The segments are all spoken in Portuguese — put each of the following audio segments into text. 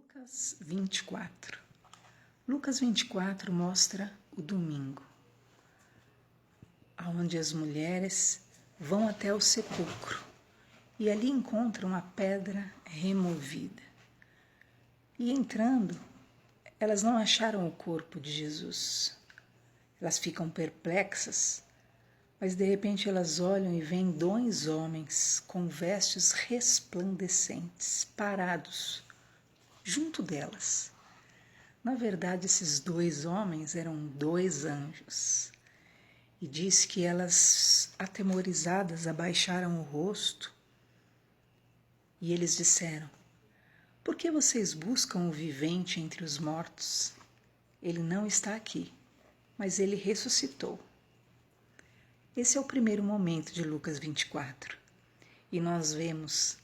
Lucas 24. Lucas 24 mostra o domingo, onde as mulheres vão até o sepulcro e ali encontram a pedra removida. E entrando, elas não acharam o corpo de Jesus. Elas ficam perplexas, mas de repente elas olham e veem dois homens com vestes resplandecentes, parados junto delas. Na verdade, esses dois homens eram dois anjos. E diz que elas, atemorizadas, abaixaram o rosto e eles disseram: "Por que vocês buscam o vivente entre os mortos? Ele não está aqui, mas ele ressuscitou." Esse é o primeiro momento de Lucas 24. E nós vemos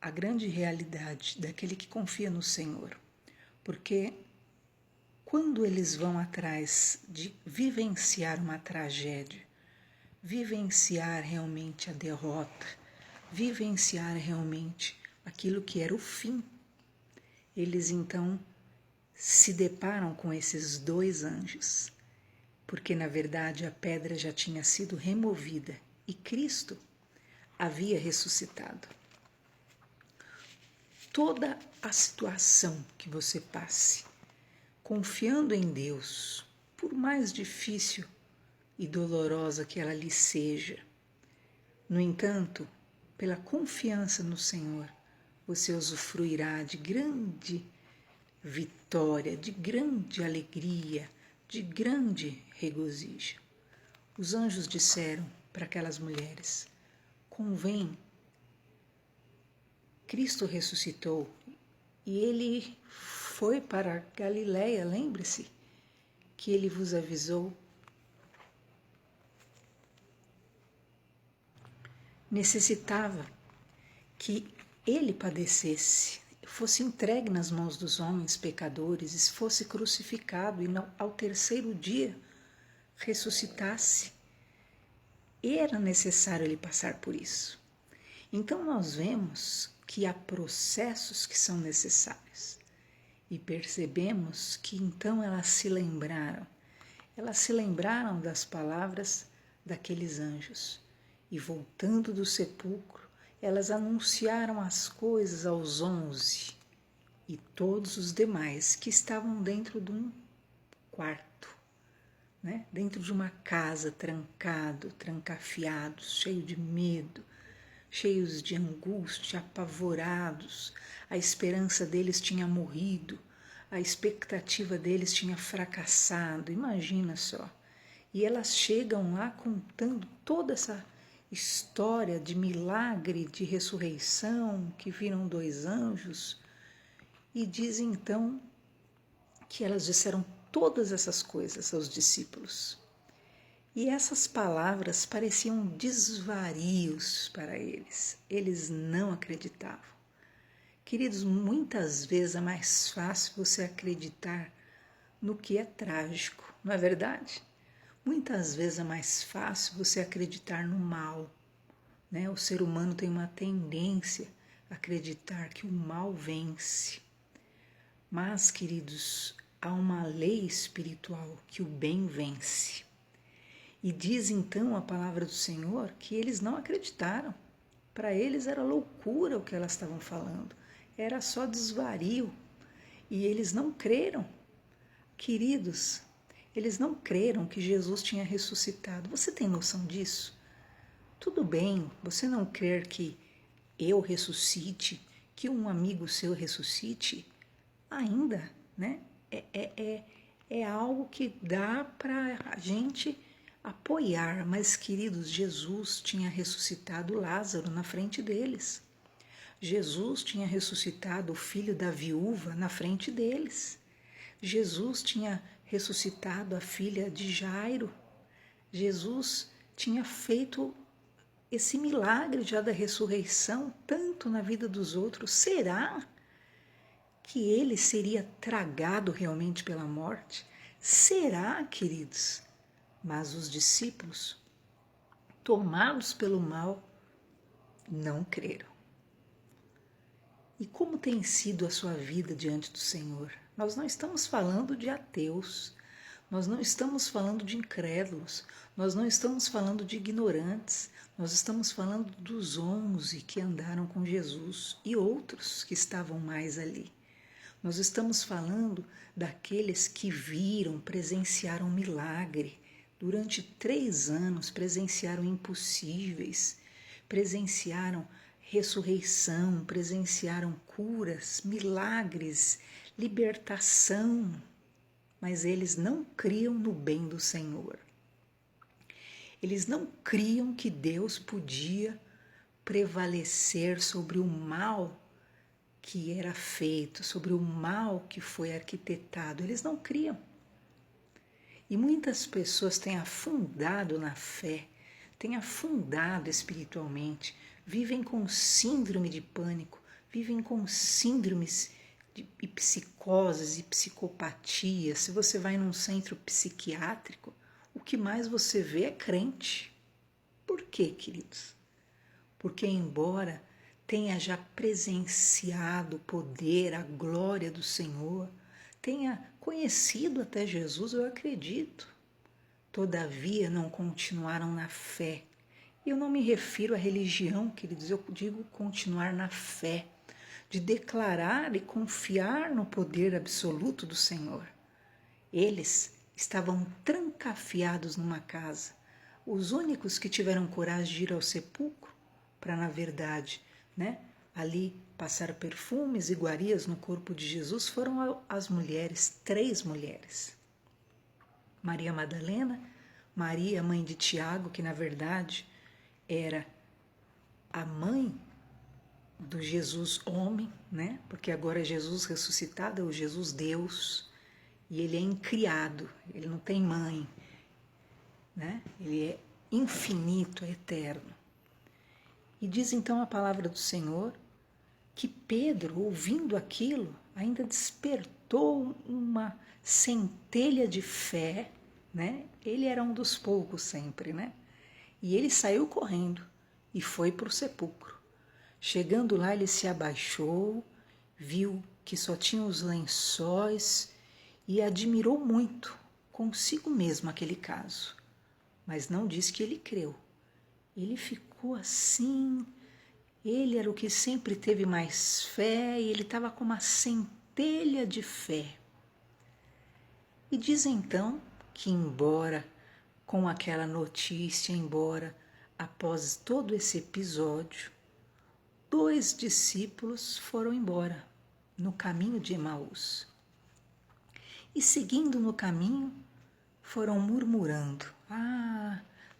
a grande realidade daquele que confia no Senhor. Porque quando eles vão atrás de vivenciar uma tragédia, vivenciar realmente a derrota, vivenciar realmente aquilo que era o fim, eles então se deparam com esses dois anjos, porque na verdade a pedra já tinha sido removida e Cristo havia ressuscitado. Toda a situação que você passe, confiando em Deus, por mais difícil e dolorosa que ela lhe seja, no entanto, pela confiança no Senhor, você usufruirá de grande vitória, de grande alegria, de grande regozijo. Os anjos disseram para aquelas mulheres: "Convém, Cristo ressuscitou e ele foi para Galiléia, lembre-se que ele vos avisou. Necessitava que ele padecesse, fosse entregue nas mãos dos homens pecadores e fosse crucificado e ao terceiro dia ressuscitasse. Era necessário ele passar por isso." Então nós vemos que há processos que são necessários e percebemos que então elas se lembraram das palavras daqueles anjos e voltando do sepulcro, elas anunciaram as coisas aos 11 e todos os demais que estavam dentro de um quarto, dentro de uma casa, trancafiados, cheio de medo, cheios de angústia, apavorados. A esperança deles tinha morrido, a expectativa deles tinha fracassado, imagina só. E elas chegam lá contando toda essa história de milagre, de ressurreição, que viram dois anjos, e dizem então que elas disseram todas essas coisas aos discípulos. E essas palavras pareciam desvarios para eles. Eles não acreditavam. Queridos, muitas vezes é mais fácil você acreditar no que é trágico, não é verdade? Muitas vezes é mais fácil você acreditar no mal, O ser humano tem uma tendência a acreditar que o mal vence. Mas, queridos, há uma lei espiritual que o bem vence. E diz então a palavra do Senhor que eles não acreditaram. Para eles era loucura o que elas estavam falando. Era só desvario. E eles não creram. Queridos, eles não creram que Jesus tinha ressuscitado. Você tem noção disso? Tudo bem, você não crer que eu ressuscite, que um amigo seu ressuscite, ainda, É algo que dá para a gente apoiar, mas, queridos, Jesus tinha ressuscitado Lázaro na frente deles. Jesus tinha ressuscitado o filho da viúva na frente deles. Jesus tinha ressuscitado a filha de Jairo. Jesus tinha feito esse milagre já da ressurreição, tanto na vida dos outros. Será que ele seria tragado realmente pela morte? Será, queridos? Mas os discípulos, tomados pelo mal, não creram. E como tem sido a sua vida diante do Senhor? Nós não estamos falando de ateus, nós não estamos falando de incrédulos, nós não estamos falando de ignorantes, nós estamos falando dos 11 que andaram com Jesus e outros que estavam mais ali. Nós estamos falando daqueles que viram, presenciaram milagre. Durante 3 anos presenciaram impossíveis, presenciaram ressurreição, presenciaram curas, milagres, libertação, mas eles não criam no bem do Senhor. Eles não criam que Deus podia prevalecer sobre o mal que era feito, sobre o mal que foi arquitetado. Eles não criam. E muitas pessoas têm afundado na fé, têm afundado espiritualmente, vivem com síndrome de pânico, vivem com síndromes e psicoses e psicopatia. Se você vai num centro psiquiátrico, o que mais você vê é crente. Por quê, queridos? Porque embora tenha já presenciado o poder, a glória do Senhor, tenha conhecido até Jesus, eu acredito. Todavia não continuaram na fé. Eu não me refiro à religião, queridos, eu digo continuar na fé, de declarar e confiar no poder absoluto do Senhor. Eles estavam trancafiados numa casa. Os únicos que tiveram coragem de ir ao sepulcro, para, na verdade, ali passar perfumes e iguarias no corpo de Jesus, foram as mulheres, 3 mulheres. Maria Madalena, Maria, mãe de Tiago, que na verdade era a mãe do Jesus homem, porque agora é Jesus ressuscitado, é o Jesus Deus, e ele é incriado, ele não tem mãe, ele é infinito, é eterno. E diz então a palavra do Senhor que Pedro, ouvindo aquilo, ainda despertou uma centelha de fé, Ele era um dos poucos sempre, E ele saiu correndo e foi para o sepulcro. Chegando lá, ele se abaixou, viu que só tinha os lençóis e admirou muito consigo mesmo aquele caso. Mas não disse que ele creu. Ele ficou assim. Ele era o que sempre teve mais fé e ele estava com uma centelha de fé. E diz então que, embora com aquela notícia, embora após todo esse episódio, 2 discípulos foram embora no caminho de Emaús. E seguindo no caminho, foram murmurando: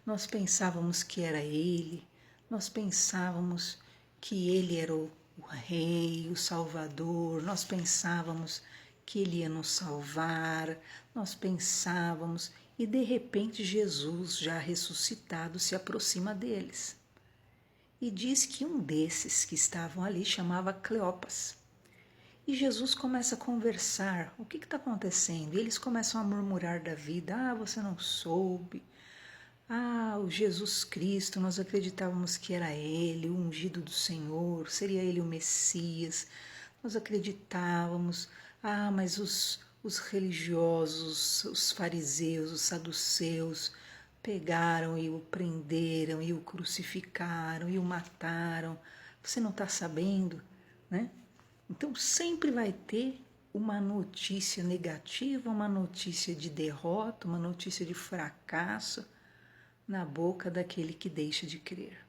nós pensávamos que era ele, nós pensávamos que ele era o rei, o salvador, nós pensávamos que ele ia nos salvar, nós pensávamos, e de repente Jesus, já ressuscitado, se aproxima deles. E diz que um desses que estavam ali chamava Cleopas. E Jesus começa a conversar, o que está acontecendo? E eles começam a murmurar da vida: você não soube, o Jesus Cristo, nós acreditávamos que era ele, o ungido do Senhor, seria ele o Messias, nós acreditávamos, mas os religiosos, os fariseus, os saduceus, pegaram e o prenderam e o crucificaram e o mataram, você não está sabendo, Então sempre vai ter uma notícia negativa, uma notícia de derrota, uma notícia de fracasso na boca daquele que deixa de crer.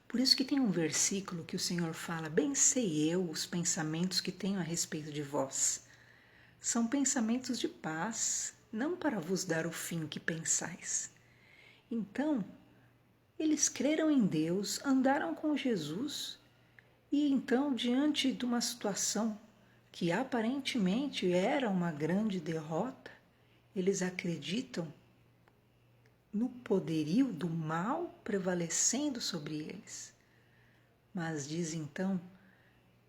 Por isso que tem um versículo que o Senhor fala: bem sei eu os pensamentos que tenho a respeito de vós. São pensamentos de paz, não para vos dar o fim que pensais. Então, eles creram em Deus, andaram com Jesus, e então, diante de uma situação que aparentemente era uma grande derrota, eles acreditam no poderio do mal prevalecendo sobre eles. Mas diz então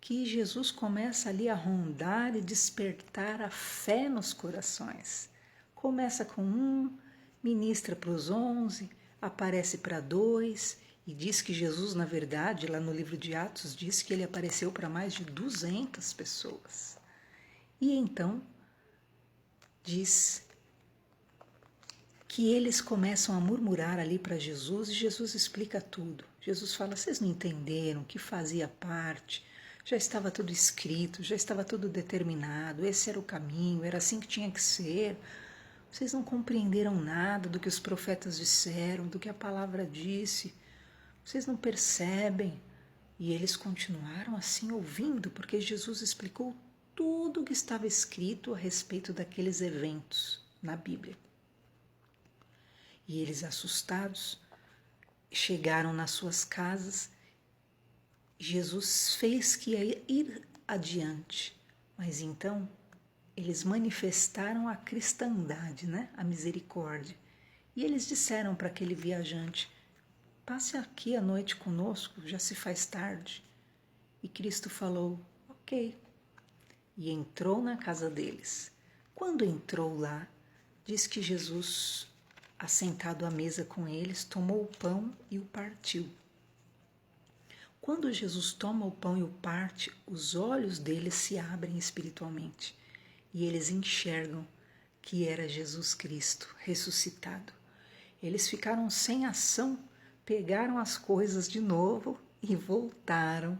que Jesus começa ali a rondar e despertar a fé nos corações. Começa com 1, ministra para os 11, aparece para 2, E diz que Jesus, na verdade, lá no livro de Atos, diz que ele apareceu para mais de 200 pessoas. E então diz que eles começam a murmurar ali para Jesus e Jesus explica tudo. Jesus fala: vocês não entenderam que fazia parte, já estava tudo escrito, já estava tudo determinado, esse era o caminho, era assim que tinha que ser. Vocês não compreenderam nada do que os profetas disseram, do que a palavra disse. Vocês não percebem. E eles continuaram assim ouvindo, porque Jesus explicou tudo o que estava escrito a respeito daqueles eventos na Bíblia. E eles, assustados, chegaram nas suas casas. Jesus fez que ia ir adiante, mas então eles manifestaram a cristandade, né? A misericórdia. E eles disseram para aquele viajante: passe aqui a noite conosco, já se faz tarde. E Cristo falou: ok. E entrou na casa deles. Quando entrou lá, diz que Jesus, assentado à mesa com eles, tomou o pão e o partiu. Quando Jesus toma o pão e o parte, os olhos deles se abrem espiritualmente e eles enxergam que era Jesus Cristo ressuscitado. Eles ficaram sem ação, pegaram as coisas de novo e voltaram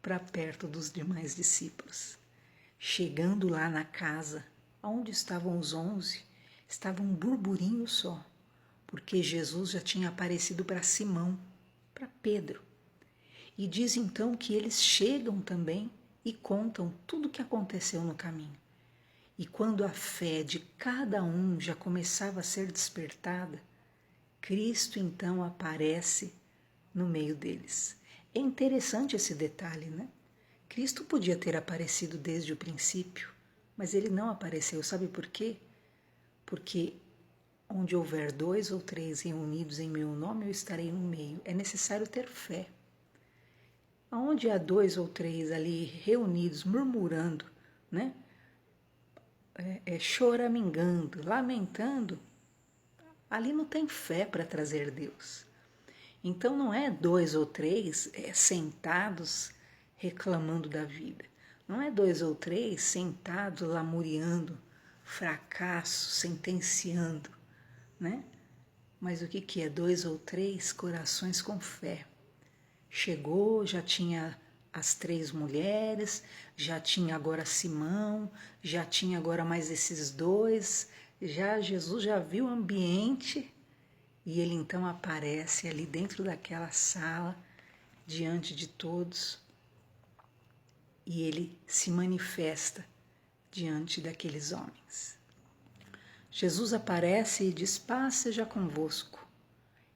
para perto dos demais discípulos. Chegando lá na casa, onde estavam os 11, estava um burburinho só, porque Jesus já tinha aparecido para Simão, para Pedro. E diz então que eles chegam também e contam tudo o que aconteceu no caminho. E quando a fé de cada um já começava a ser despertada, Cristo então aparece no meio deles. É interessante esse detalhe, né? Cristo podia ter aparecido desde o princípio, mas ele não apareceu. Sabe por quê? Porque onde houver 2 ou 3 reunidos em meu nome, eu estarei no meio. É necessário ter fé. Onde há 2 ou 3 ali reunidos, murmurando, né? Choramingando, lamentando, ali não tem fé para trazer Deus. Então não é 2 ou 3 sentados reclamando da vida. Não é 2 ou 3 sentados lamuriando, fracasso, sentenciando, né? Mas o que é 2 ou 3 corações com fé? Chegou, já tinha as 3 mulheres, já tinha agora Simão, já tinha agora mais esses 2, já Jesus já viu o ambiente e ele então aparece ali dentro daquela sala, diante de todos, e ele se manifesta diante daqueles homens. Jesus aparece e diz: paz seja convosco.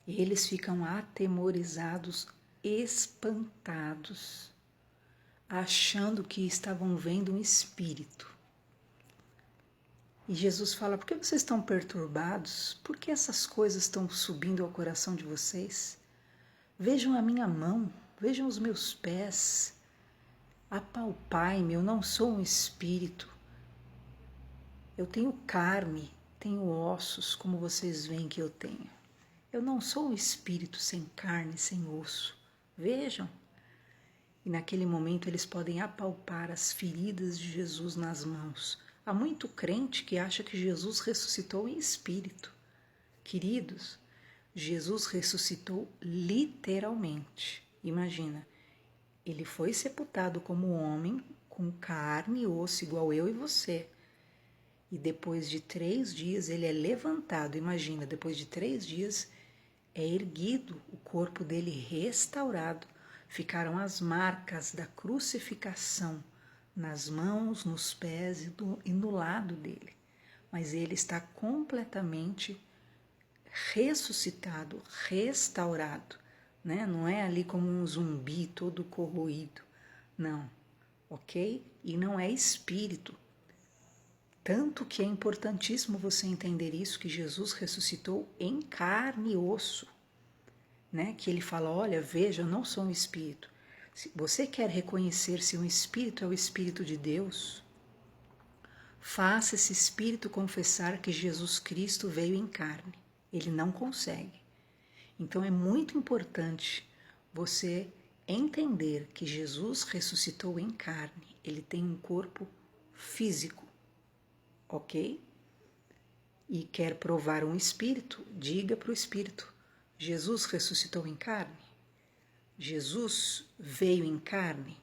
E eles ficam atemorizados, espantados, achando que estavam vendo um espírito. E Jesus fala: por que vocês estão perturbados? Por que essas coisas estão subindo ao coração de vocês? Vejam a minha mão, vejam os meus pés, apalpai-me, eu não sou um espírito. Eu tenho carne, tenho ossos, como vocês veem que eu tenho. Eu não sou um espírito sem carne, sem osso. Vejam. E naquele momento eles podem apalpar as feridas de Jesus nas mãos. Há muito crente que acha que Jesus ressuscitou em espírito. Queridos, Jesus ressuscitou literalmente. Imagina, ele foi sepultado como homem, com carne e osso igual eu e você. E depois de 3 dias ele é levantado. Imagina, depois de 3 dias é erguido, o corpo dele restaurado. Ficaram as marcas da crucificação nas mãos, nos pés e no lado dele. Mas ele está completamente ressuscitado, restaurado, né? Não é ali como um zumbi todo corroído, não, ok? E não é espírito. Tanto que é importantíssimo você entender isso, que Jesus ressuscitou em carne e osso, né? Que ele fala: olha, veja, eu não sou um espírito. Se você quer reconhecer se um espírito é o Espírito de Deus, faça esse espírito confessar que Jesus Cristo veio em carne. Ele não consegue. Então é muito importante você entender que Jesus ressuscitou em carne, ele tem um corpo físico, ok? E quer provar um espírito, diga para o espírito: Jesus ressuscitou em carne? Jesus veio em carne?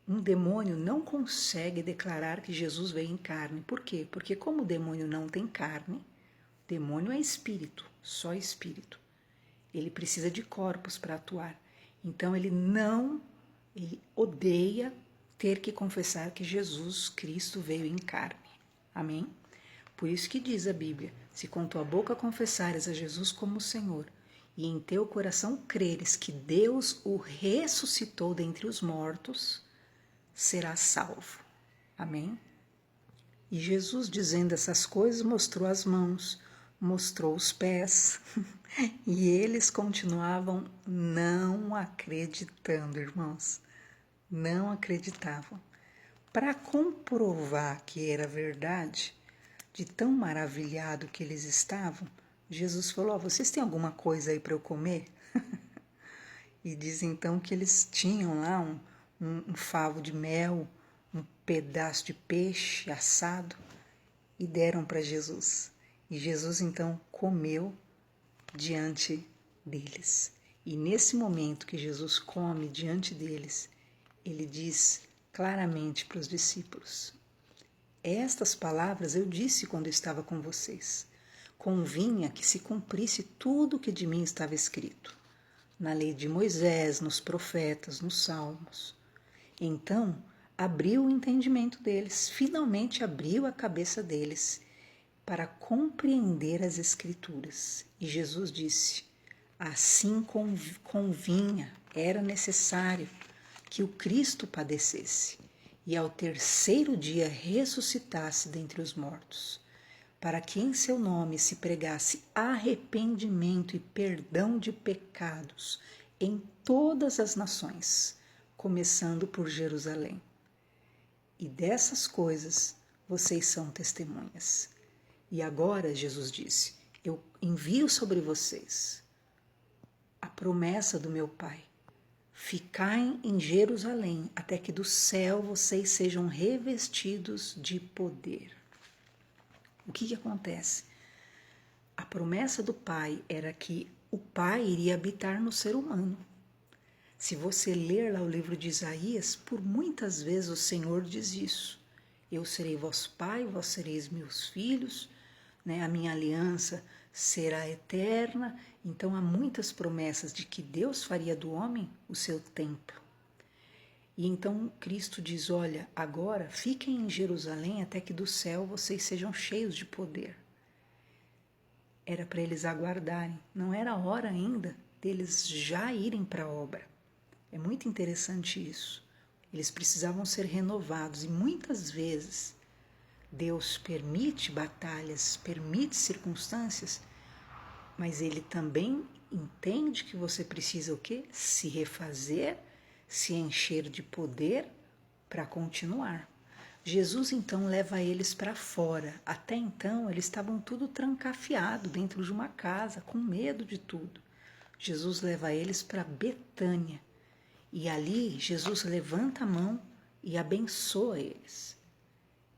Um demônio não consegue declarar que Jesus veio em carne. Por quê? Porque como o demônio não tem carne, demônio é espírito, só espírito. Ele precisa de corpos para atuar. Então ele odeia ter que confessar que Jesus Cristo veio em carne. Amém? Por isso que diz a Bíblia: se com tua boca confessares a Jesus como Senhor e em teu coração creres que Deus o ressuscitou dentre os mortos, serás salvo. Amém? E Jesus, dizendo essas coisas, mostrou as mãos, mostrou os pés, e eles continuavam não acreditando, irmãos. Não acreditavam. Para comprovar que era verdade, de tão maravilhado que eles estavam, Jesus falou: vocês têm alguma coisa aí para eu comer? E diz então que eles tinham lá um favo de mel, um pedaço de peixe assado, e deram para Jesus. E Jesus então comeu diante deles. E nesse momento que Jesus come diante deles, ele diz claramente para os discípulos: estas palavras eu disse quando estava com vocês. Convinha que se cumprisse tudo o que de mim estava escrito, na lei de Moisés, nos profetas, nos salmos. Então, abriu o entendimento deles, finalmente abriu a cabeça deles para compreender as Escrituras. E Jesus disse: assim convinha, era necessário que o Cristo padecesse e ao terceiro dia ressuscitasse dentre os mortos, para que em seu nome se pregasse arrependimento e perdão de pecados em todas as nações, começando por Jerusalém. E dessas coisas vocês são testemunhas. E agora, Jesus disse, eu envio sobre vocês a promessa do meu Pai. Ficai em Jerusalém, até que do céu vocês sejam revestidos de poder. O que acontece? A promessa do Pai era que o Pai iria habitar no ser humano. Se você ler lá o livro de Isaías, por muitas vezes o Senhor diz isso. Eu serei vosso Pai, vós sereis meus filhos, né? A minha aliança será eterna. Então há muitas promessas de que Deus faria do homem o seu templo. E então Cristo diz: olha, agora fiquem em Jerusalém até que do céu vocês sejam cheios de poder. Era para eles aguardarem, não era a hora ainda deles já irem para a obra. É muito interessante isso. Eles precisavam ser renovados e muitas vezes Deus permite batalhas, permite circunstâncias, mas Ele também entende que você precisa o quê? Se refazer, se encher de poder para continuar. Jesus então leva eles para fora. Até então eles estavam tudo trancafiado dentro de uma casa, com medo de tudo. Jesus leva eles para Betânia. E ali Jesus levanta a mão e abençoa eles.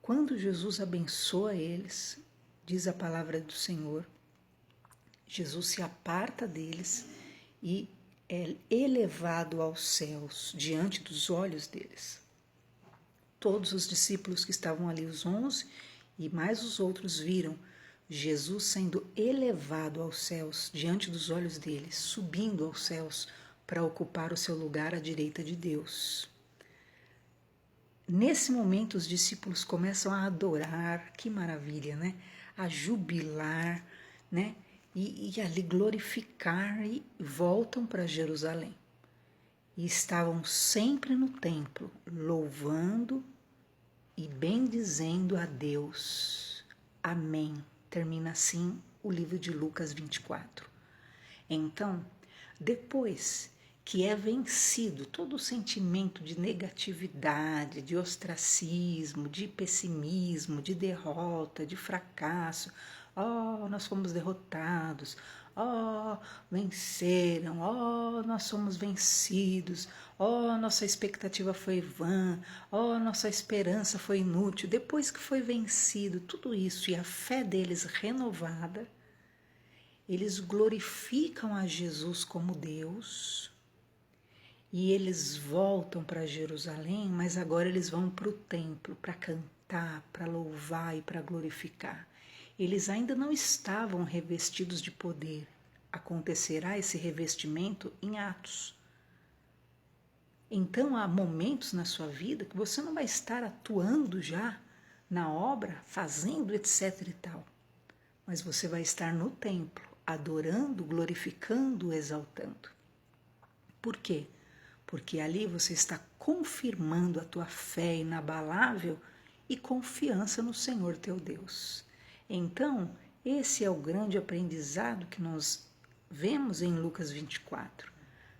Quando Jesus abençoa eles, diz a palavra do Senhor, Jesus se aparta deles e é elevado aos céus diante dos olhos deles. Todos os discípulos que estavam ali, os 11 e mais os outros, viram Jesus sendo elevado aos céus diante dos olhos deles, subindo aos céus para ocupar o seu lugar à direita de Deus. Nesse momento os discípulos começam a adorar, que maravilha, né? A jubilar, né? E ali glorificar e voltam para Jerusalém. E estavam sempre no templo, louvando e bendizendo a Deus. Amém. Termina assim o livro de Lucas 24. Então, depois que é vencido todo o sentimento de negatividade, de ostracismo, de pessimismo, de derrota, de fracasso. Oh, nós fomos derrotados. Oh, venceram, oh, nós somos vencidos, oh, nossa expectativa foi vã, oh, nossa esperança foi inútil. Depois que foi vencido tudo isso e a fé deles renovada, eles glorificam a Jesus como Deus e eles voltam para Jerusalém, mas agora eles vão para o templo para cantar, para louvar e para glorificar. Eles ainda não estavam revestidos de poder. Acontecerá esse revestimento em Atos. Então há momentos na sua vida que você não vai estar atuando já na obra, fazendo etc e tal, mas você vai estar no templo, adorando, glorificando, exaltando. Por quê? Porque ali você está confirmando a tua fé inabalável e confiança no Senhor teu Deus. Então, esse é o grande aprendizado que nós vemos em Lucas 24.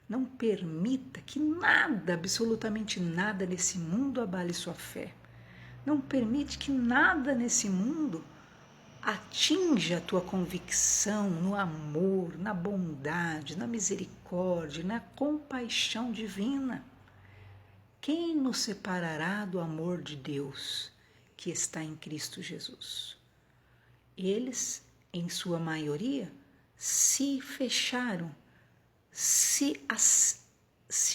Não permita que nada, absolutamente nada nesse mundo abale sua fé. Não permite que nada nesse mundo atinja a tua convicção no amor, na bondade, na misericórdia, na compaixão divina. Quem nos separará do amor de Deus que está em Cristo Jesus? Eles, em sua maioria, se fecharam, se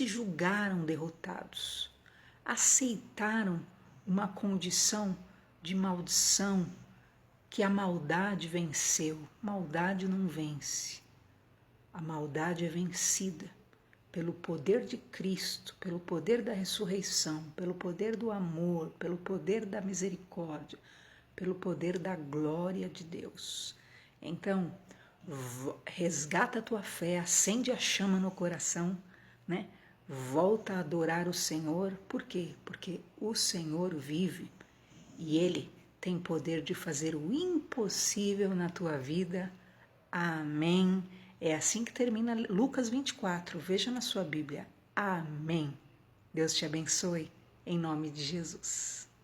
julgaram derrotados, aceitaram uma condição de maldição, que a maldade venceu. Maldade não vence. A maldade é vencida pelo poder de Cristo, pelo poder da ressurreição, pelo poder do amor, pelo poder da misericórdia, pelo poder da glória de Deus. Então, resgata a tua fé, acende a chama no coração, né? Volta a adorar o Senhor. Por quê? Porque o Senhor vive e Ele tem poder de fazer o impossível na tua vida. Amém. É assim que termina Lucas 24. Veja na sua Bíblia. Amém. Deus te abençoe, em nome de Jesus.